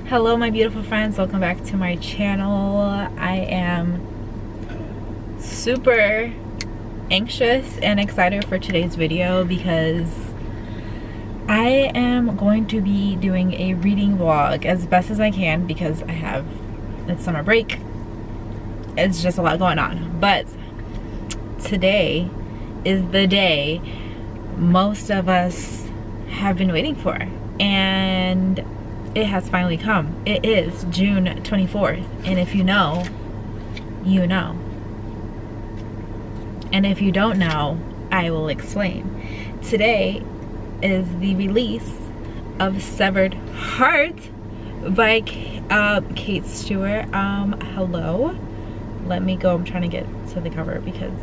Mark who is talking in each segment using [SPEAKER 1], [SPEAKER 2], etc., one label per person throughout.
[SPEAKER 1] Hello my beautiful friends, welcome back to my channel. I am super anxious and excited for today's video because I am going to be doing a reading vlog as best as I can because it's summer break. It's just a lot going on, but today is the day most of us have been waiting for, and it has finally come. It is June 24th, and if you know, you know. And if you don't know, I will explain. Today is the release of Severed Heart by Kate Stewart. Hello. Let me go. I'm trying to get to the cover because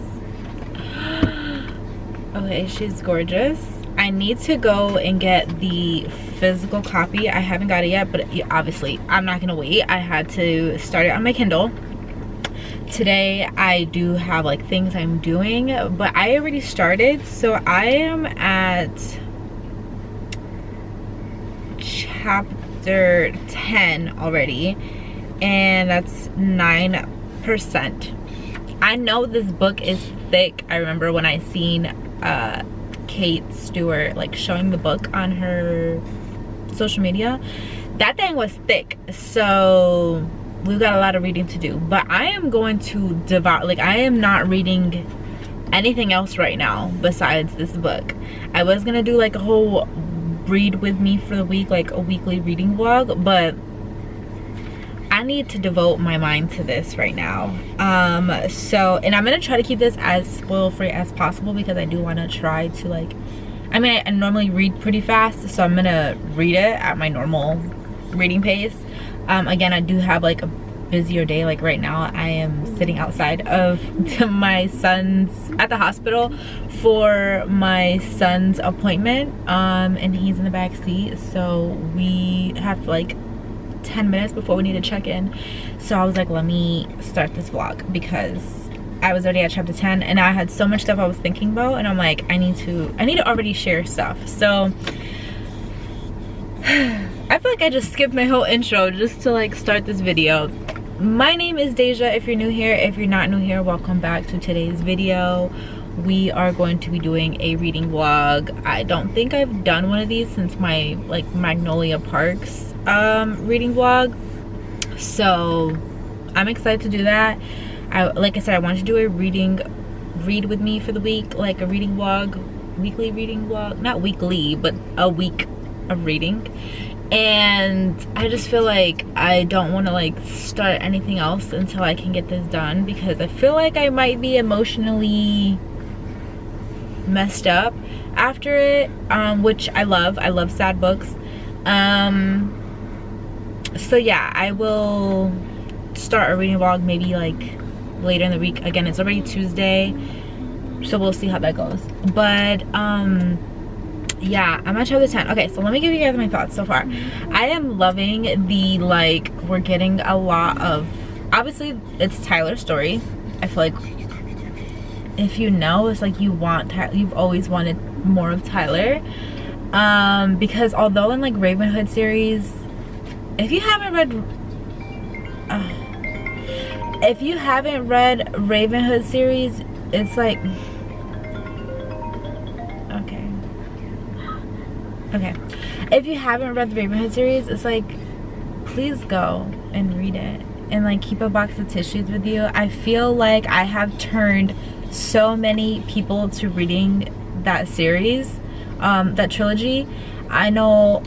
[SPEAKER 1] okay, she's gorgeous. I need to go and get the physical copy. I haven't got it yet, but obviously I'm not gonna wait. I had to start it on my Kindle. Today I do have like things I'm doing, but I already started, so I am at chapter 10 already, and that's 9%. I know this book is thick. I remember when I seen Kate Stewart like showing the book on her social media, that thing was thick, so we've got a lot of reading to do. But I am going to devour, like I am not reading anything else right now besides this book. I was gonna do like a whole read with me for the week, like a weekly reading vlog, but I need to devote my mind to this right now. And I'm gonna try to keep this as spoil free as possible because I do want to try to like, I normally read pretty fast, so I'm gonna read it at my normal reading pace. Again, I do have like a busier day. Like right now I am sitting outside of my son's, at the hospital for my son's appointment, and he's in the back seat, so we have like 10 minutes before we need to check in. So I was like, let me start this vlog because I was already at chapter 10 and I had so much stuff I was thinking about, and I'm like, I need to already share stuff. So I feel like I just skipped my whole intro just to like start this video. My name is Deja if you're new here. If you're not new here, welcome back to today's video. We are going to be doing a reading vlog. I don't think I've done one of these since my like Magnolia Parks reading vlog, so I'm excited to do that. Like I said, I wanted to do a read with me for the week, like a reading vlog, weekly reading vlog, not weekly but a week of reading. And I just feel like I don't want to like start anything else until I can get this done, because I feel like I might be emotionally messed up after it, which I love sad books. So yeah, I will start a reading vlog maybe like later in the week. Again, it's already Tuesday, so we'll see how that goes. But yeah, I'm at chapter 10. Okay, so let me give you guys my thoughts so far. I am loving the, like, we're getting a lot of, obviously it's Tyler's story. I feel like if you know, it's like you've always wanted more of Tyler, because although in like Ravenhood series, if you haven't read Ravenhood series, it's like okay, if you haven't read the Ravenhood series, it's like, please go and read it and like keep a box of tissues with you. I feel like I have turned so many people to reading that series, that trilogy. I know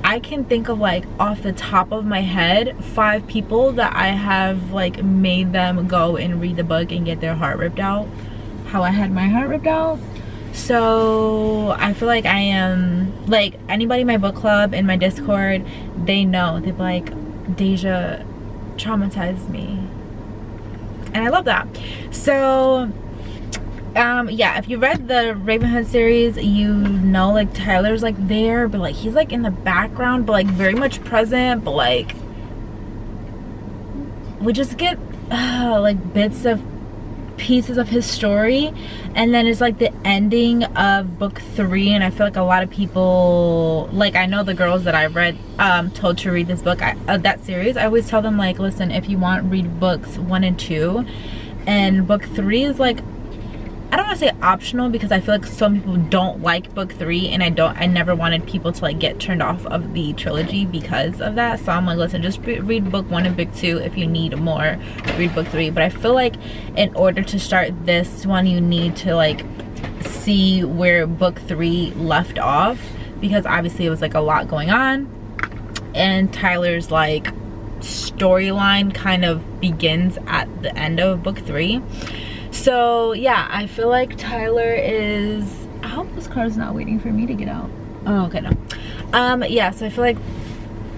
[SPEAKER 1] I can think of like off the top of my head 5 people that I have like made them go and read the book and get their heart ripped out, how I had my heart ripped out. So I feel like I am, like, anybody in my book club, in my Discord, they know. They're like, Deja traumatized me, and I love that. So yeah, if you read the Ravenhood series, you know like Tyler's like there, but like he's like in the background, but like very much present, but like we just get like bits of pieces of his story, and then it's like the ending of book 3, and I feel like a lot of people, like I know the girls that I read told to read this book, that series, I always tell them like, listen, if you want, read books 1 and 2, and book 3 is like, I don't want to say optional, because I feel like some people don't like book 3, and I never wanted people to like get turned off of the trilogy because of that. So I'm like, listen, just read book 1 and book 2. If you need more, read book 3. But I feel like in order to start this one, you need to like see where book 3 left off, because obviously it was like a lot going on, and Tyler's like storyline kind of begins at the end of book 3. So yeah, I feel like Tyler is, I hope this car is not waiting for me to get out. Oh, okay, no. Yeah, so I feel like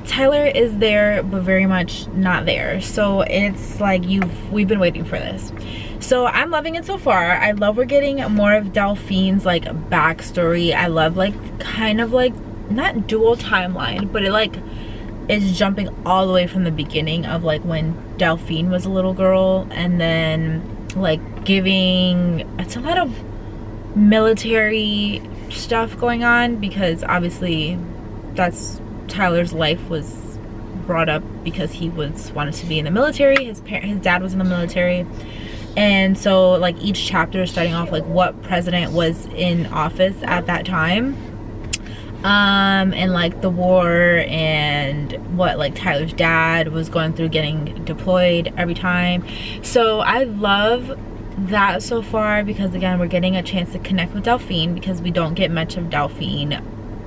[SPEAKER 1] Tyler is there but very much not there. So it's like we've been waiting for this. So I'm loving it so far. I love we're getting more of Delphine's like backstory. I love like kind of like not dual timeline, but it like is jumping all the way from the beginning of like when Delphine was a little girl, and then like giving, it's a lot of military stuff going on, because obviously that's Tyler's life was brought up because he wanted to be in the military. His dad was in the military, and so like each chapter is starting off like what president was in office at that time, and like the war, and what like Tyler's dad was going through getting deployed every time. So I love that so far, because again, we're getting a chance to connect with Delphine, because we don't get much of Delphine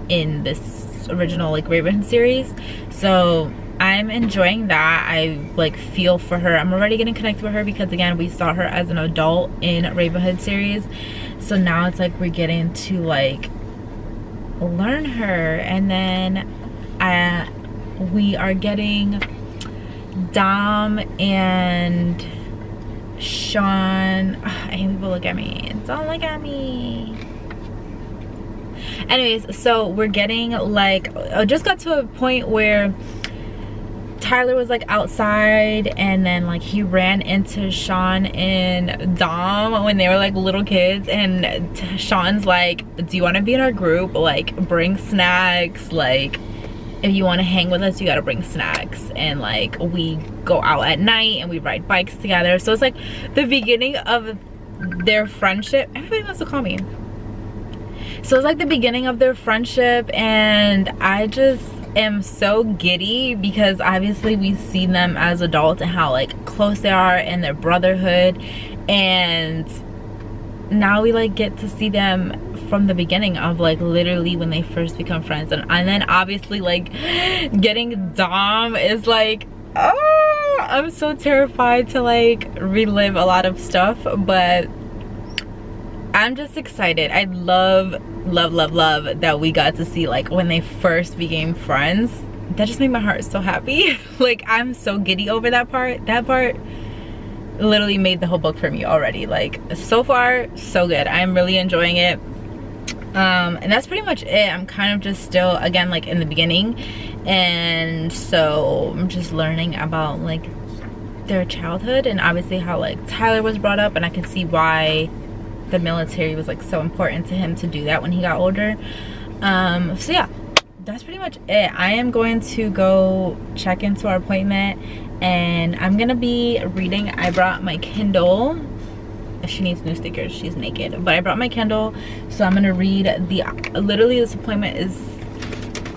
[SPEAKER 1] in this original like Ravenhood series. So I'm enjoying that. I like feel for her. I'm already getting connected with her, because again, we saw her as an adult in Ravenhood series. So now it's like we're getting to like learn her, and then we are getting Dom and Sean. I hate people look at me. Don't look at me. Anyways, so we're getting like, I just got to a point where Tyler was like outside, and then like he ran into Sean and Dom when they were like little kids, and Sean's like, do you want to be in our group? Like bring snacks, like if you want to hang with us, you got to bring snacks. And like we go out at night and we ride bikes together. So it's like the beginning of their friendship. Everybody wants to call me. So it's like the beginning of their friendship, and I just am so giddy, because obviously we see them as adults and how like close they are in their brotherhood, and now we like get to see them from the beginning of like literally when they first become friends. And then obviously like getting Dom is like, oh, I'm so terrified to like relive a lot of stuff, but I'm just excited. I love that we got to see like when they first became friends. That just made my heart so happy. Like I'm so giddy over that part. That part literally made the whole book for me already. Like so far so good. I'm really enjoying it. And that's pretty much it. I'm kind of just still again like in the beginning, and so I'm just learning about like their childhood, and obviously how like Tyler was brought up, and I can see why the military was like so important to him to do that when he got older. So yeah, that's pretty much it. I am going to go check into our appointment, and I'm gonna be reading. I brought my Kindle. She needs new stickers, she's naked, but I brought my Kindle, so I'm gonna read literally this appointment is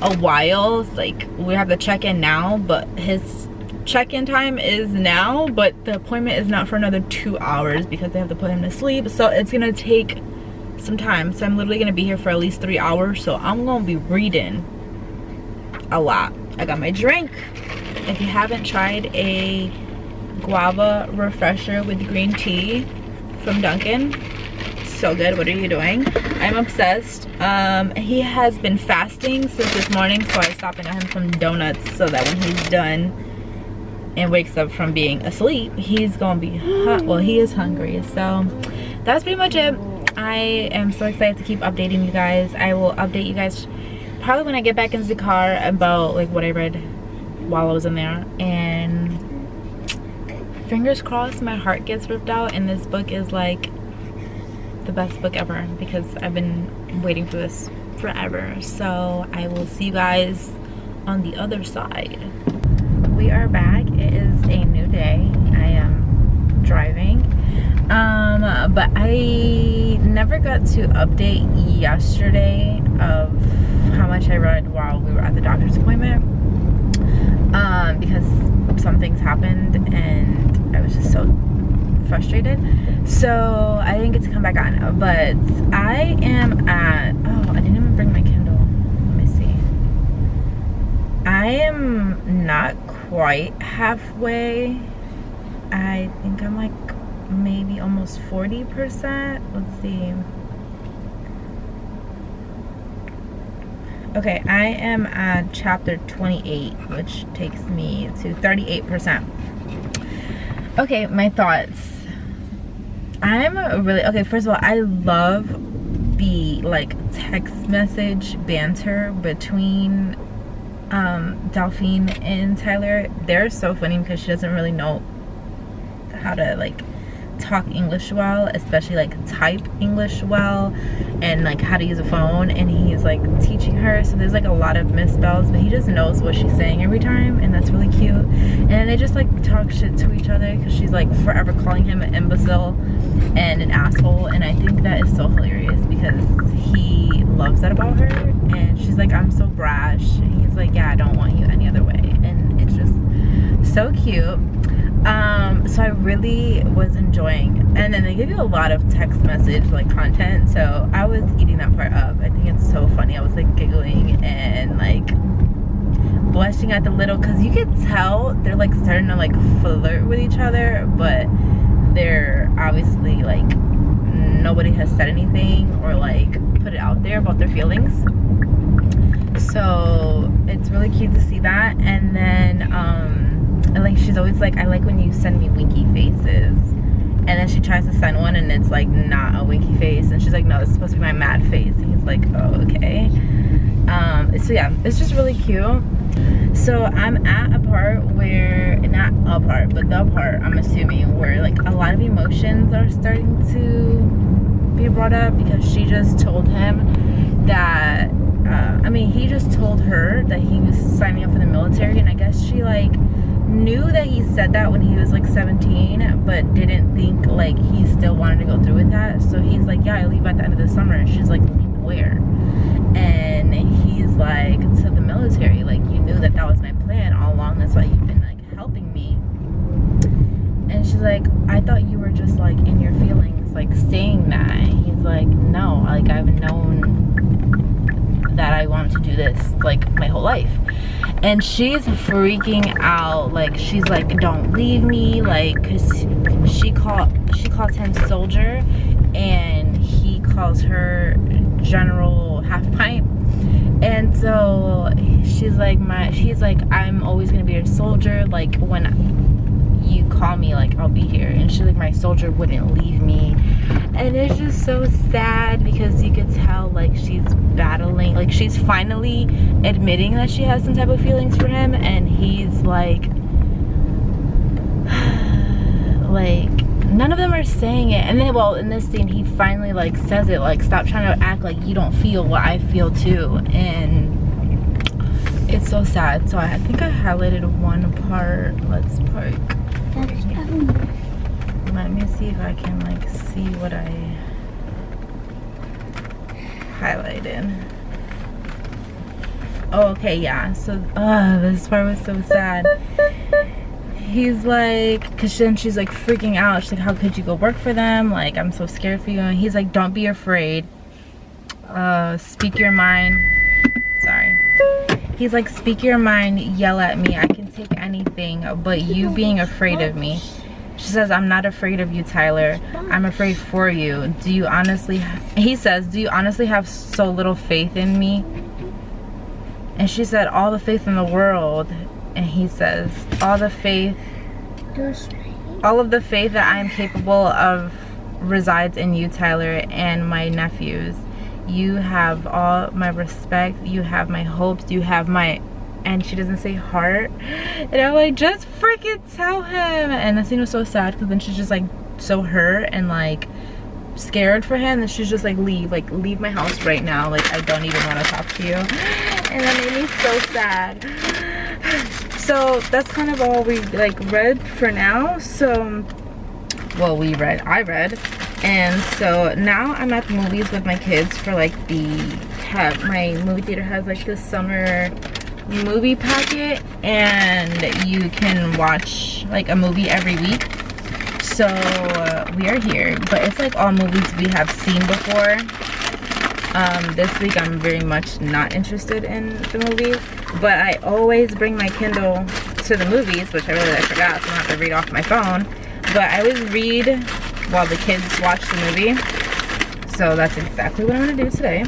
[SPEAKER 1] a while. It's like we have the check-in now, but his check-in time is now, but the appointment is not for another 2 hours because they have to put him to sleep. So it's gonna take some time. So I'm literally gonna be here for at least 3 hours. So I'm gonna be reading a lot. I got my drink. If you haven't tried a guava refresher with green tea from Dunkin', so good. What are you doing? I'm obsessed. He has been fasting since this morning, so I stopped and got him some donuts so that when he's done and wakes up from being asleep, he's gonna be well, he is hungry. So that's pretty much it. I am so excited to keep updating you guys. I will update you guys probably when I get back into the car about like what I read while I was in there. And fingers crossed my heart gets ripped out and this book is like the best book ever, because I've been waiting for this forever. So I will see you guys on the other side. We are back. It is a new day. I am driving, but I never got to update yesterday of how much I read while we were at the doctor's appointment, because some things happened and I was just so frustrated, so I didn't get to come back on. But I am at, oh, I didn't even bring my Kindle. Let me see. I am not quite halfway. I think I'm like maybe almost 40%. Let's see. Okay, I am at chapter 28, which takes me to 38%. Okay, my thoughts. I'm really, okay, first of all, I love the like text message banter between Delphine and Tyler. They're so funny because she doesn't really know how to like talk English well, especially like type English well, and like how to use a phone, and he's like teaching her, so there's like a lot of misspells, but he just knows what she's saying every time, and that's really cute. And they just like talk shit to each other because she's like forever calling him an imbecile and an asshole, and I think that is so hilarious because he loves that about her. And she's like, I'm so brash, and he's like, yeah, I don't want you any other way, and it's just so cute. So I really was enjoying, and then they give you a lot of text message like content, so I was eating that part up. I think it's so funny. I was like giggling and like blushing at the little, because you could tell they're like starting to like flirt with each other, but they're obviously like, nobody has said anything or like put it out there about their feelings. So it's really cute to see that. And then and like she's always like, I like when you send me winky faces, and then she tries to send one and it's like not a winky face, and she's like, no, this is supposed to be my mad face, and he's like, oh, okay. So yeah, it's just really cute. So I'm at a part where, not a part, but the part, I'm assuming, where like a lot of emotions are starting to be brought up, because she just told him that I mean, he just told her that he was signing up for the military, and I guess she like knew that he said that when he was like 17, but didn't think like he still wanted to go through with that. So he's like, yeah, I leave at the end of the summer. And she's like, leave where? And he's like, to the military. Like, you knew that that was my plan all along, that's why you've been like helping me. And she's like, I thought you were just like in your feelings like saying that. And he's like, no, like I've known that I wanted to do this like my whole life. And she's freaking out, like she's like, don't leave me, like, cause she calls him soldier and he calls her General Half Pint. And so she's like, I'm always gonna be your soldier, like when you call me, like I'll be here. And she's like, my soldier wouldn't leave me. And it's just so sad because you could tell like she's battling, like she's finally admitting that she has some type of feelings for him, and he's like none of them are saying it. And then, well, in this scene he finally like says it, like, stop trying to act like you don't feel what I feel too. And it's so sad. So I think I highlighted one part. Let's park. Let me see if I can like see what I highlighted. Oh, okay, yeah. So this part was so sad. He's like, because then she's like freaking out. She's like, how could you go work for them? Like, I'm so scared for you. And he's like, don't be afraid. Speak your mind. Sorry. He's like, speak your mind, yell at me. I can take anything, but you being afraid of me. She says, I'm not afraid of you, Tyler. I'm afraid for you. Do you honestly, he says, do you honestly have so little faith in me? And she said, all the faith in the world. And he says, all of the faith that I am capable of resides in you, Tyler, and my nephews. You have all my respect. You have my hopes. You have my and she doesn't say heart, and I'm like, just freaking tell him. And the scene was so sad because then she's just like so hurt and like scared for him, and she's just like, leave my house right now, like I don't even want to talk to you. And that made me so sad. So that's kind of all we like read for now. So, well, I read, and so now I'm at the movies with my kids for like my movie theater has like this summer movie packet, and you can watch like a movie every week. So we are here, but it's like all movies we have seen before. This week I'm very much not interested in the movie, but I always bring my Kindle to the movies, which I forgot, so I don't have to read off my phone. But I always read while the kids watch the movie. So that's exactly what I'm gonna do today,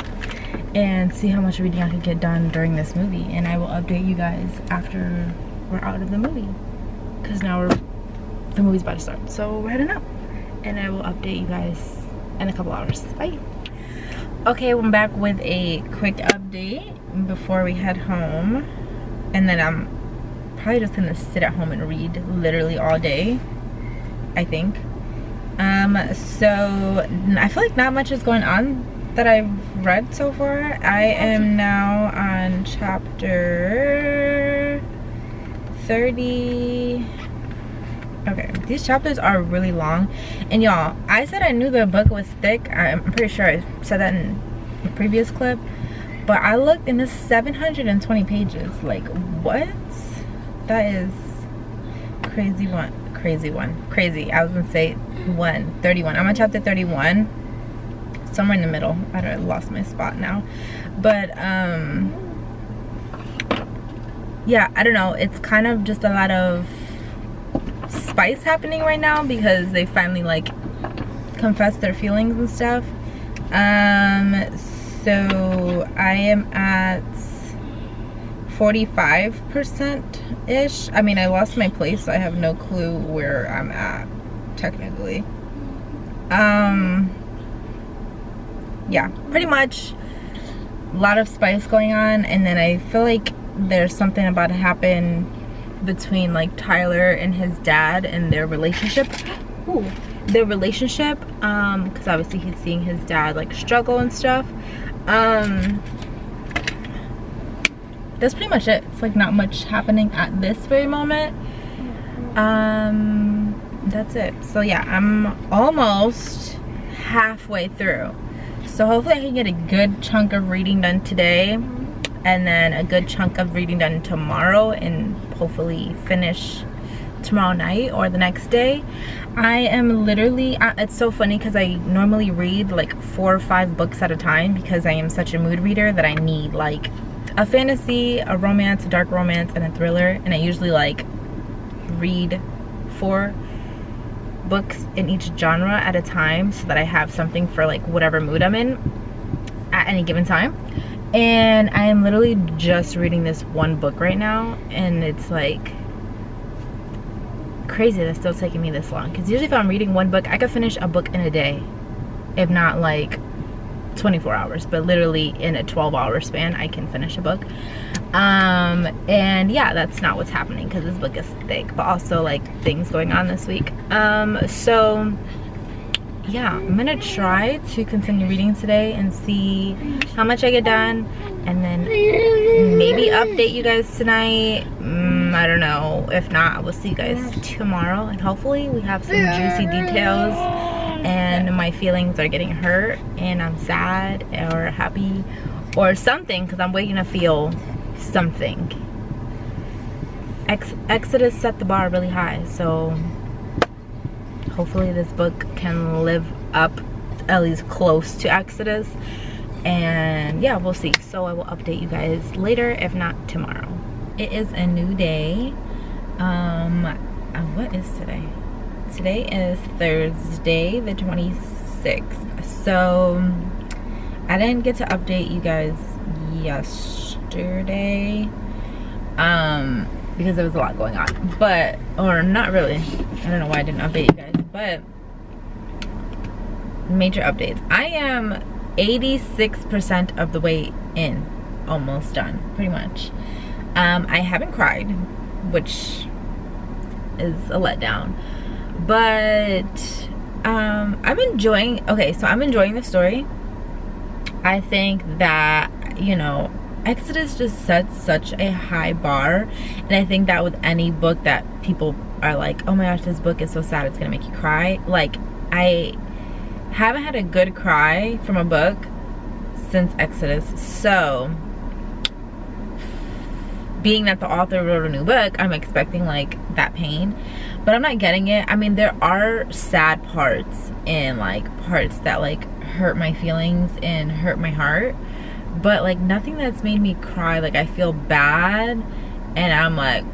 [SPEAKER 1] and see how much reading I can get done during this movie. And I will update you guys after we're out of the movie, because now the movie's about to start. So we're heading up, and I will update you guys in a couple hours. Bye. Okay, I'm back with a quick update before we head home, and then I'm probably just gonna sit at home and read literally all day, I think. So I feel like not much is going on that I've read so far. I am now on chapter 30. Okay, these chapters are really long, and y'all, I said I knew the book was thick. I'm pretty sure I said that in the previous clip, but I looked and it's 720 pages. Like, what? That is crazy. I was gonna say 31. I'm on chapter 31, somewhere in the middle. I lost my spot now, but yeah, I don't know, it's kind of just a lot of spice happening right now because they finally like confess their feelings and stuff. So I am at 45% ish. I mean, I lost my place, so I have no clue where I'm at technically. Yeah, pretty much a lot of spice going on, and then I feel like there's something about to happen between like Tyler and his dad and their relationship. Because obviously he's seeing his dad like struggle and stuff. That's pretty much it. It's like not much happening at this very moment. That's it. So yeah, I'm almost halfway through, so hopefully I can get a good chunk of reading done today, and then a good chunk of reading done tomorrow, and hopefully finish tomorrow night or the next day. I am literally, it's so funny because I normally read like 4 or 5 books at a time because I am such a mood reader that I need like a fantasy, a romance, a dark romance, and a thriller, and I usually like read 4 books in each genre at a time so that I have something for like whatever mood I'm in at any given time. And I am literally just reading this one book right now, and it's like crazy that's still taking me this long, because usually if I'm reading one book I could finish a book in a day, if not like 24 hours, but literally in a 12-hour span I can finish a book. And yeah, that's not what's happening because this book is thick, but also like things going on this week. So yeah, I'm gonna try to continue reading today and see how much I get done, and then maybe update you guys tonight. I don't know. If not, I will see you guys tomorrow, and hopefully we have some juicy details and my feelings are getting hurt and I'm sad or happy or something, because I'm waiting to feel something. Exodus set the bar really high, so hopefully this book can live up at least close to Exodus, and yeah, we'll see. So I will update you guys later, if not tomorrow. It is a new day. What is today? Today is Thursday the 26th. So I didn't get to update you guys yesterday because there was a lot going on, but, or not really, I don't know why I didn't update you guys, but major updates. I am 86% of the way in, almost done, pretty much. I haven't cried, which is a letdown, but I'm enjoying the story. I think that, you know, Exodus just sets such a high bar, and I think that with any book that people are like, oh my gosh, this book is so sad, it's gonna make you cry, like, I haven't had a good cry from a book since Exodus. So being that the author wrote a new book, I'm expecting like that pain, but I'm not getting it. I mean, there are sad parts and like parts that like hurt my feelings and hurt my heart, but like nothing that's made me cry. Like, I feel bad and I'm like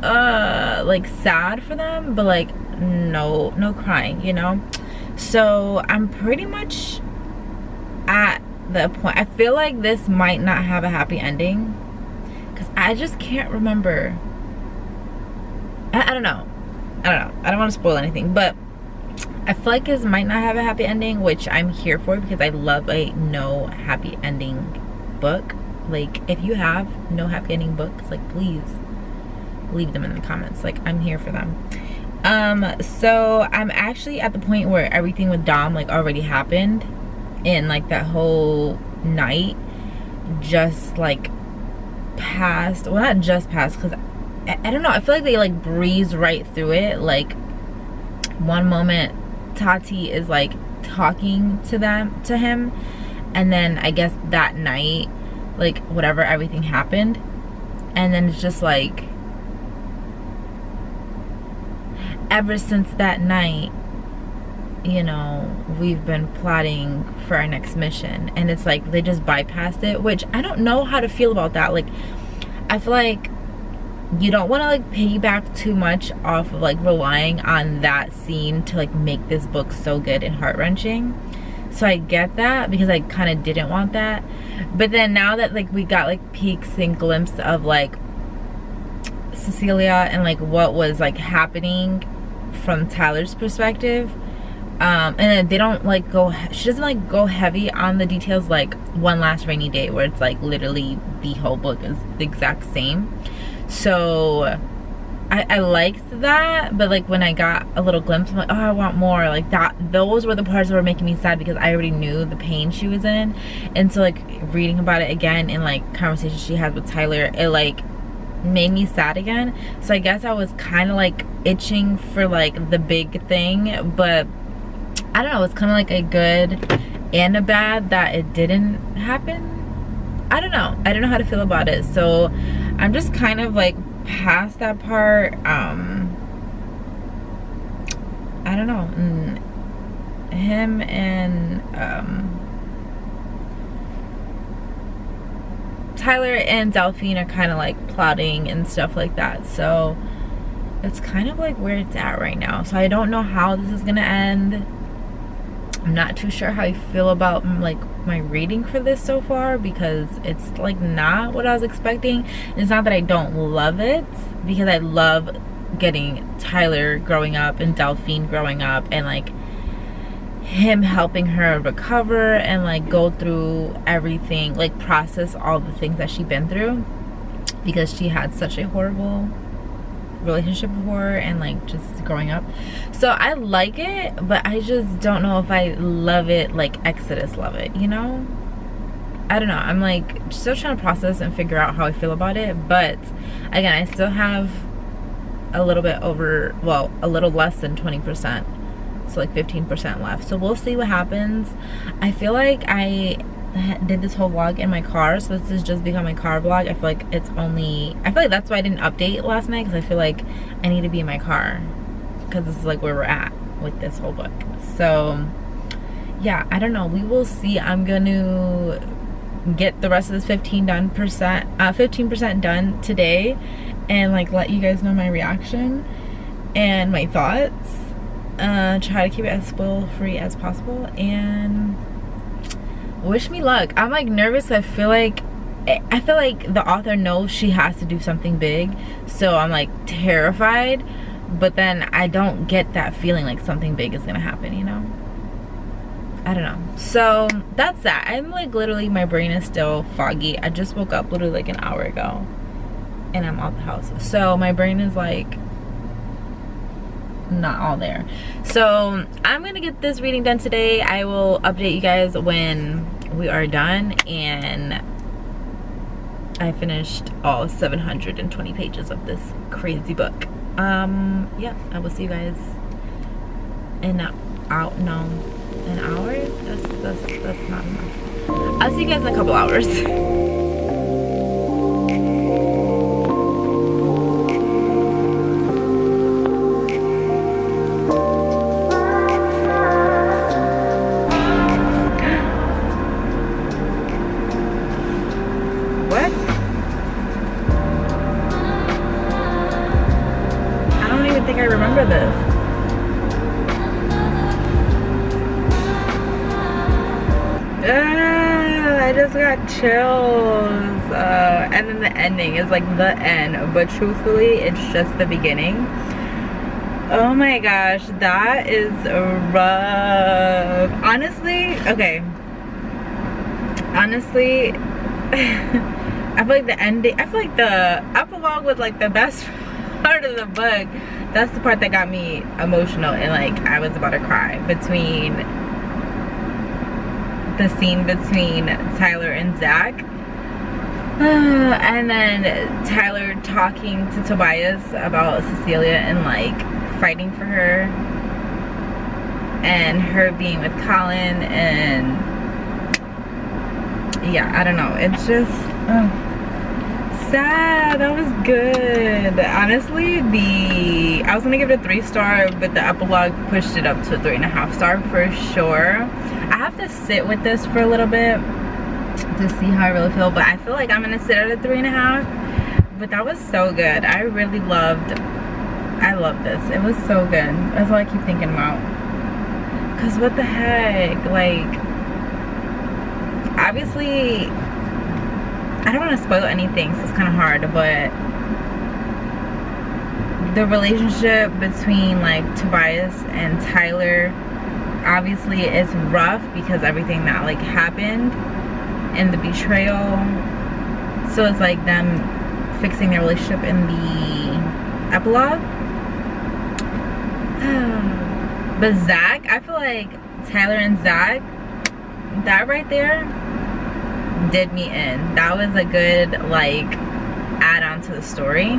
[SPEAKER 1] sad for them, but like no crying, you know? So I'm pretty much at the point. I feel like this might not have a happy ending because I just can't remember. I don't know. I don't want to spoil anything, but I feel like this might not have a happy ending, which I'm here for because I love a no happy ending book. Like, if you have no happy ending books, like, please leave them in the comments. Like, I'm here for them. So I'm actually at the point where everything with Dom like already happened, and like that whole night just like passed. Well, not just passed, because I don't know, I feel like they like breeze right through it. Like, one moment Tati is like talking to him, and then I guess that night, like, whatever, everything happened, and then it's just like ever since that night, you know, we've been plotting for our next mission, and it's like they just bypassed it, which I don't know how to feel about that. Like, I feel like you don't want to like piggyback too much off of like relying on that scene to like make this book so good and heart-wrenching. So I get that, because I kind of didn't want that. But then now that like we got like peeks and glimpses of like Cecilia and like what was like happening from Tyler's perspective, and then they don't like she doesn't like go heavy on the details like One Last Rainy Day, where it's like literally the whole book is the exact same. So I liked that, but like when I got a little glimpse, I'm like, oh, I want more. Like, those were the parts that were making me sad, because I already knew the pain she was in. And so like reading about it again and like conversations she had with Tyler, it like made me sad again. So I guess I was kind of like itching for like the big thing, but I don't know, it's kind of like a good and a bad that it didn't happen. I don't know how to feel about it. So I'm just kind of like past that part. I don't know, him and Tyler and Delphine are kind of like plotting and stuff like that. So it's kind of like where it's at right now. So I don't know how this is gonna end. I'm not too sure how I feel about like my reading for this so far, because it's like not what I was expecting. It's not that I don't love it, because I love getting Tyler growing up and Delphine growing up, and like him helping her recover and like go through everything, like process all the things that she'd been through, because she had such a horrible relationship before and like just growing up. So I like it, but I just don't know if I love it like Exodus love it, you know? I don't know, I'm like still trying to process and figure out how I feel about it. But again, I still have a little bit over, well, a little less than 20%, so like 15% left. So we'll see what happens. I feel like I did this whole vlog in my car, so this has just become my car vlog. I feel like that's why I didn't update last night, because I feel like I need to be in my car, because this is like where we're at with this whole book. So yeah, I don't know, we will see. I'm gonna get the rest of this 15% done today, and like let you guys know my reaction and my thoughts. Try to keep it as spoil free as possible, and wish me luck. I'm like nervous. I feel like the author knows she has to do something big, so I'm like terrified, but then I don't get that feeling like something big is gonna happen, you know? I don't know. So that's that. I'm like literally, my brain is still foggy. I just woke up literally like an hour ago, and I'm out the house. So my brain is like not all there. So I'm gonna get this reading done today. I will update you guys when we are done and I finished all 720 pages of this crazy book. Yeah, I will see you guys in an hour. That's not enough. I'll see you guys in a couple hours. I think I remember this. I just got chills. And then the ending is like the end, but truthfully, it's just the beginning. Oh my gosh, that is rough. Honestly, okay. Honestly, I feel like the ending, I feel like the epilogue was like the best part of the book. That's the part that got me emotional and like I was about to cry, between the scene between Tyler and Zach, and then Tyler talking to Tobias about Cecilia and like fighting for her, and her being with Colin, and yeah, I don't know, it's just sad. That was good. Honestly, I was gonna give it a 3-star, but the epilogue pushed it up to a 3.5-star for sure. I have to sit with this for a little bit to see how I really feel, but I feel like I'm gonna sit at a 3.5. But that was so good. I loved this. It was so good. That's all I keep thinking about. Cause what the heck, like, obviously I don't want to spoil anything, so it's kind of hard, but the relationship between like Tobias and Tyler obviously is rough because everything that like happened and the betrayal. So it's like them fixing their relationship in the epilogue. But Zach, I feel like Tyler and Zach, that right there did me in. That was a good like add-on to the story.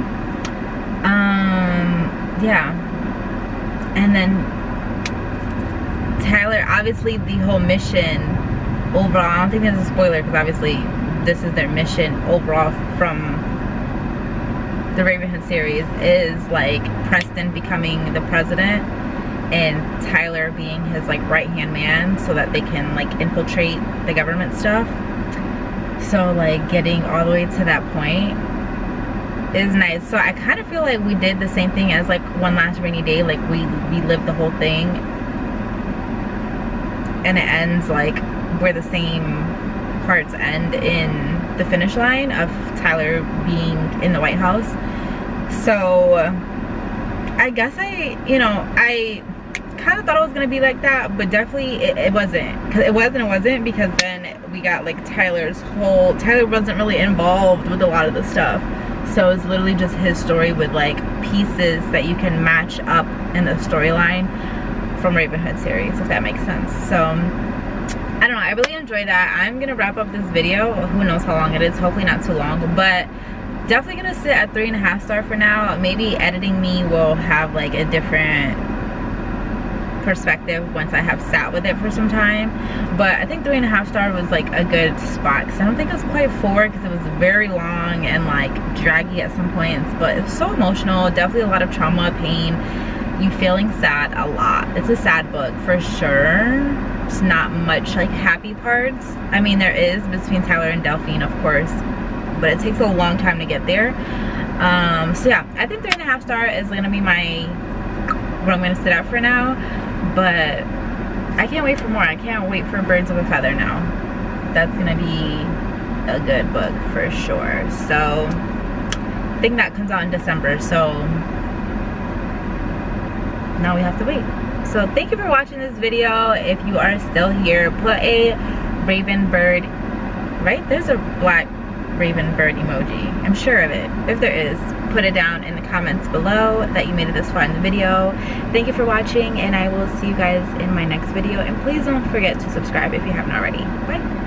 [SPEAKER 1] Yeah. And then Tyler, obviously the whole mission overall, I don't think this is a spoiler because obviously this is their mission overall from the Ravenhood series, is like Preston becoming the president and Tyler being his like right-hand man so that they can like infiltrate the government stuff. So like getting all the way to that point is nice. So I kind of feel like we did the same thing as like One Last Rainy Day. Like we lived the whole thing and it ends like where the same parts end in the finish line of Tyler being in the White House. So I guess I kind of thought it was gonna be like that, but definitely it wasn't. Because it wasn't because then we got like Tyler wasn't really involved with a lot of the stuff. So it's literally just his story with like pieces that you can match up in the storyline from Ravenhood series, if that makes sense. So I don't know, I really enjoyed that. I'm gonna wrap up this video. Who knows how long it is, hopefully not too long, but definitely gonna sit at 3.5 star for now. Maybe editing me will have like a different perspective once I have sat with it for some time, but I think 3.5 star was like a good spot because I don't think it was quite 4 because it was very long and like draggy at some points, but it's so emotional. Definitely a lot of trauma, pain, you feeling sad a lot. It's a sad book for sure. It's not much like happy parts. I mean, there is between Tyler and Delphine, of course, but it takes a long time to get there. So yeah, I think 3.5 star is gonna be what I'm gonna sit at for now, but I can't wait for more. I can't wait for Birds of a Feather now. That's gonna be a good book for sure. So I think that comes out in December, so now we have to wait. So thank you for watching this video. If you are still here, put a raven bird, right? There's a black raven bird emoji. I'm sure of it. If there is, put it down in the comments below that you made it this far in the video. Thank you for watching, and I will see you guys in my next video. And please don't forget to subscribe if you haven't already. Bye.